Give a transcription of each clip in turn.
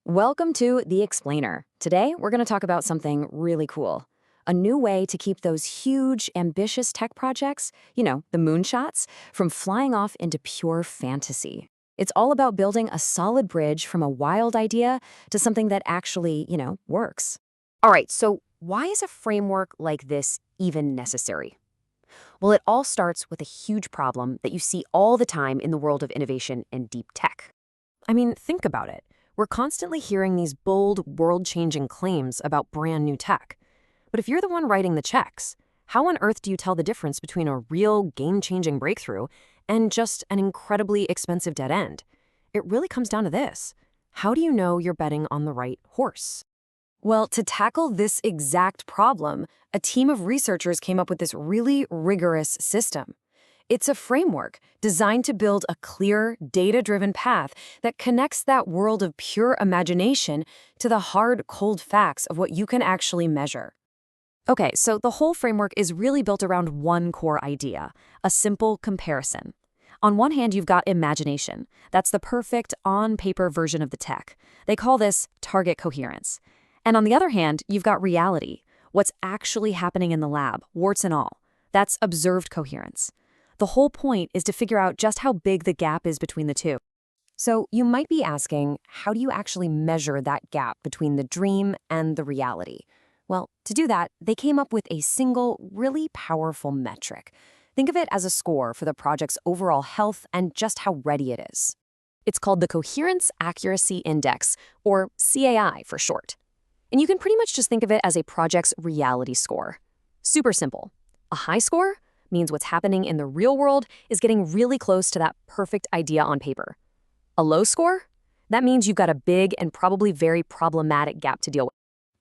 Welcome to The Explainer. Today, we're going to talk about something really cool. A new way to keep those huge, ambitious tech projects, the moonshots, from flying off into pure fantasy. It's all about building a solid bridge from a wild idea to something that actually, works. All right, so why is a framework like this even necessary? Well, it all starts with a huge problem that you see all the time in the world of innovation and deep tech. I mean, think about it. We're constantly hearing these bold, world-changing claims about brand new tech. But if you're the one writing the checks, how on earth do you tell the difference between a real game-changing breakthrough and just an incredibly expensive dead end? It really comes down to this. How do you know you're betting on the right horse? Well, to tackle this exact problem, a team of researchers came up with this really rigorous system. It's a framework designed to build a clear, data-driven path that connects that world of pure imagination to the hard, cold facts of what you can actually measure. Okay, so the whole framework is really built around one core idea, a simple comparison. On one hand, you've got imagination. That's the perfect, on-paper version of the tech. They call this target coherence. And on the other hand, you've got reality, what's actually happening in the lab, warts and all. That's observed coherence. The whole point is to figure out just how big the gap is between the two. So you might be asking, how do you actually measure that gap between the dream and the reality? Well, to do that, they came up with a single, really powerful metric. Think of it as a score for the project's overall health and just how ready it is. It's called the Coherence Accuracy Index, or CAI for short. And you can pretty much just think of it as a project's reality score. Super simple. A high score means what's happening in the real world is getting really close to that perfect idea on paper. A low score? That means you've got a big and probably very problematic gap to deal with.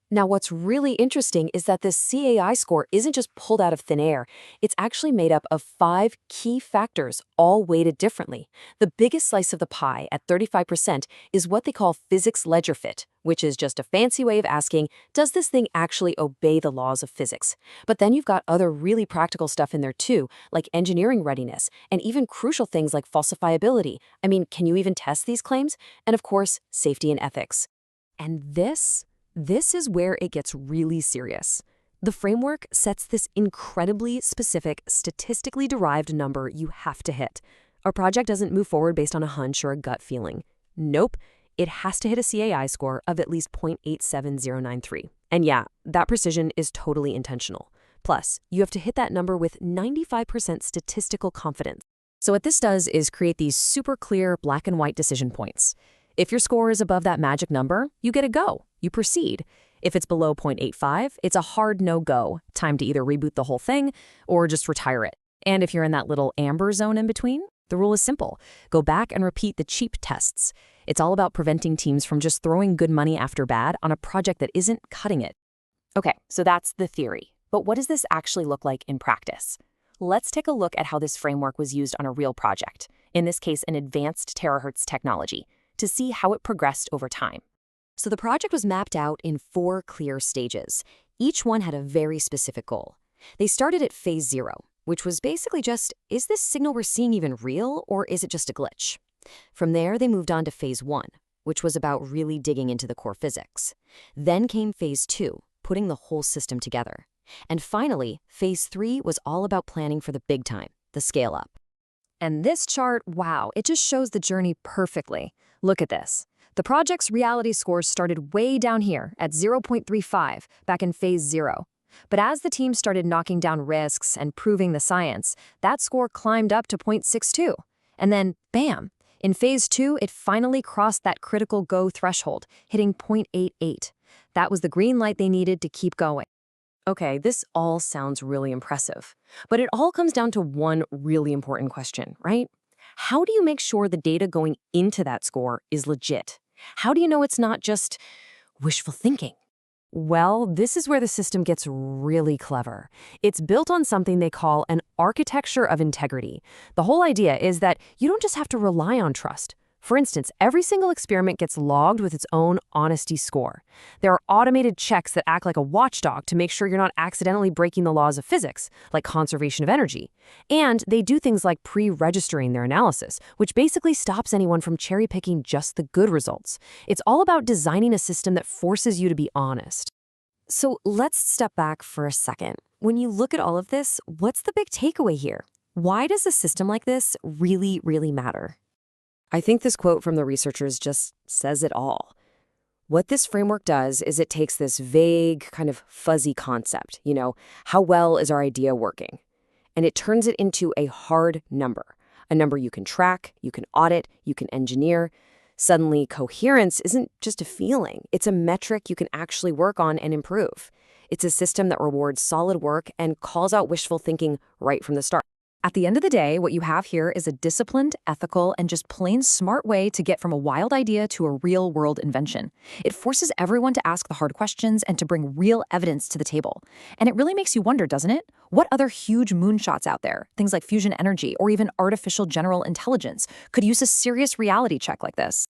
Now, what's really interesting is that this CAI score isn't just pulled out of thin air. It's actually made up of 5 key factors, all weighted differently. The biggest slice of the pie, at 35%, is what they call physics ledger fit, which is just a fancy way of asking, does this thing actually obey the laws of physics? But then you've got other really practical stuff in there too, like engineering readiness, and even crucial things like falsifiability. I mean, can you even test these claims? And of course, safety and ethics. And this is where it gets really serious. The framework sets this incredibly specific, statistically derived number you have to hit. Our project doesn't move forward based on a hunch or a gut feeling. Nope, it has to hit a CAI score of at least 0.87093. And yeah, that precision is totally intentional. Plus, you have to hit that number with 95% statistical confidence. So what this does is create these super clear black and white decision points. If your score is above that magic number, you get a go. You proceed. If it's below 0.85, it's a hard no-go. Time to either reboot the whole thing or just retire it. And if you're in that little amber zone in between, the rule is simple. Go back and repeat the cheap tests. It's all about preventing teams from just throwing good money after bad on a project that isn't cutting it. Okay, so that's the theory. But what does this actually look like in practice? Let's take a look at how this framework was used on a real project, in this case, an advanced Terahertz technology, to see how it progressed over time. So the project was mapped out in 4 clear stages. Each one had a very specific goal. They started at phase 0, which was basically just, is this signal we're seeing even real, or is it just a glitch? From there, they moved on to phase 1, which was about really digging into the core physics. Then came phase 2, putting the whole system together. And finally, phase 3 was all about planning for the big time, the scale-up. And this chart, wow, it just shows the journey perfectly. Look at this. The project's reality scores started way down here at 0.35 back in phase 0. But as the team started knocking down risks and proving the science, that score climbed up to 0.62. And then, bam, in phase 2, it finally crossed that critical go threshold, hitting 0.88. That was the green light they needed to keep going. Okay, this all sounds really impressive, but it all comes down to one really important question, right? How do you make sure the data going into that score is legit? How do you know it's not just wishful thinking? Well, this is where the system gets really clever. It's built on something they call an architecture of integrity. The whole idea is that you don't just have to rely on trust. For instance, every single experiment gets logged with its own honesty score. There are automated checks that act like a watchdog to make sure you're not accidentally breaking the laws of physics, like conservation of energy. And they do things like pre-registering their analysis, which basically stops anyone from cherry-picking just the good results. It's all about designing a system that forces you to be honest. So let's step back for a second. When you look at all of this, what's the big takeaway here? Why does a system like this really, really matter? I think this quote from the researchers just says it all. What this framework does is it takes this vague, kind of fuzzy concept, how well is our idea working? And it turns it into a hard number, a number you can track, you can audit, you can engineer. Suddenly, coherence isn't just a feeling. It's a metric you can actually work on and improve. It's a system that rewards solid work and calls out wishful thinking right from the start. At the end of the day, what you have here is a disciplined, ethical, and just plain smart way to get from a wild idea to a real-world invention. It forces everyone to ask the hard questions and to bring real evidence to the table. And it really makes you wonder, doesn't it? What other huge moonshots out there, things like fusion energy or even artificial general intelligence, could use a serious reality check like this?